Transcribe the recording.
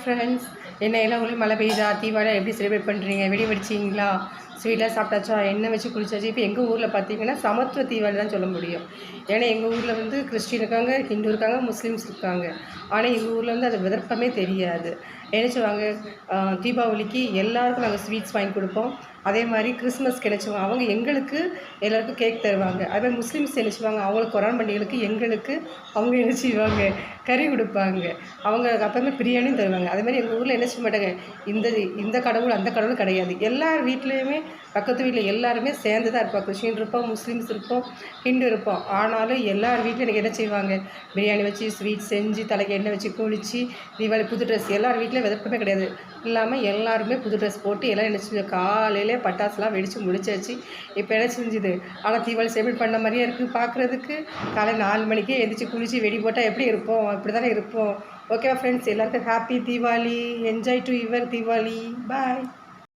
Friends, என்ன எல்லா ஊர்லேயும் மழை பெய்யுதா? தீபாவளி எப்படி செலிப்ரேட் பண்ணுறீங்க? வெடி வெடிச்சிங்களா? ஸ்வீட்டாக சாப்பிட்டாச்சா? எண்ணெய் வச்சு குளிச்சாச்சு? இப்போ எங்கள் ஊரில் பார்த்தீங்கன்னா சமத்துவ தீபாவளி தான் சொல்ல முடியும். ஏன்னா எங்கள் ஊரில் வந்து கிறிஸ்டின் இருக்காங்க, ஹிந்து இருக்காங்க, முஸ்லீம்ஸ் இருக்காங்க. ஆனால் எங்கள் ஊரில் வந்து அது விருப்பமே தெரியாது. என்ன செய்வாங்க, தீபாவளிக்கு எல்லாருக்கும் நாங்கள் ஸ்வீட்ஸ் வாங்கி கொடுப்போம். அதே மாதிரி கிறிஸ்மஸ்க்கு என்ன செய்வாங்க, அவங்க எங்களுக்கு எல்லாருக்கும் கேக் தருவாங்க. அதே மாதிரி முஸ்லீம்ஸ் என்ன செய்வாங்க, அவங்களுக்கு கொரோனா பண்டிகைகளுக்கு எங்களுக்கு அவங்க என்ன செய்வாங்க, கறி கொடுப்பாங்க. அவங்க அப்போவுமே பிரியாணியும் தருவாங்க. அதே மாதிரி எங்கள் ஊரில் என்ன செய்ய மாட்டாங்க, இந்த இந்த கடவுள் அந்த கடவுள் கிடையாது. எல்லார் வீட்லேயுமே பக்கத்து வீட்டில் எல்லாருமே சேர்ந்து தான் இருப்போம். கிறிஸ்டின் இருப்போம், முஸ்லீம்ஸ் இருப்போம், ஹிந்து இருப்போம். ஆனாலும் எல்லார் வீட்டிலும் எனக்கு என்ன செய்வாங்க, பிரியாணி வச்சு ஸ்வீட் செஞ்சு தலைக்கு எண்ணெய் வச்சு குளித்து தீபாவளி புது ட்ரெஸ் எல்லார் வீட்டிலும் விதப்பமே கிடையாது. இல்லாமல் எல்லாருமே புது ட்ரெஸ் போட்டு எல்லாம் என்ன செஞ்சோம், காலையிலே பட்டாசுலாம் வெடித்து முடிச்சாச்சு. இப்போ என்ன செஞ்சுது, ஆனால் தீபாவளி செலிப்ரேட் பண்ண மாதிரியே இருக்குது பார்க்குறதுக்கு. காலை 4 மணிக்கே எழுந்திரிச்சி குளித்து வெடி போட்டால் எப்படி இருப்போம், அப்படி தானே இருப்போம். ஓகேவா ஃப்ரெண்ட்ஸ், எல்லாருக்கும் happy Deepavali. Enjoy to your Deepavali. Bye.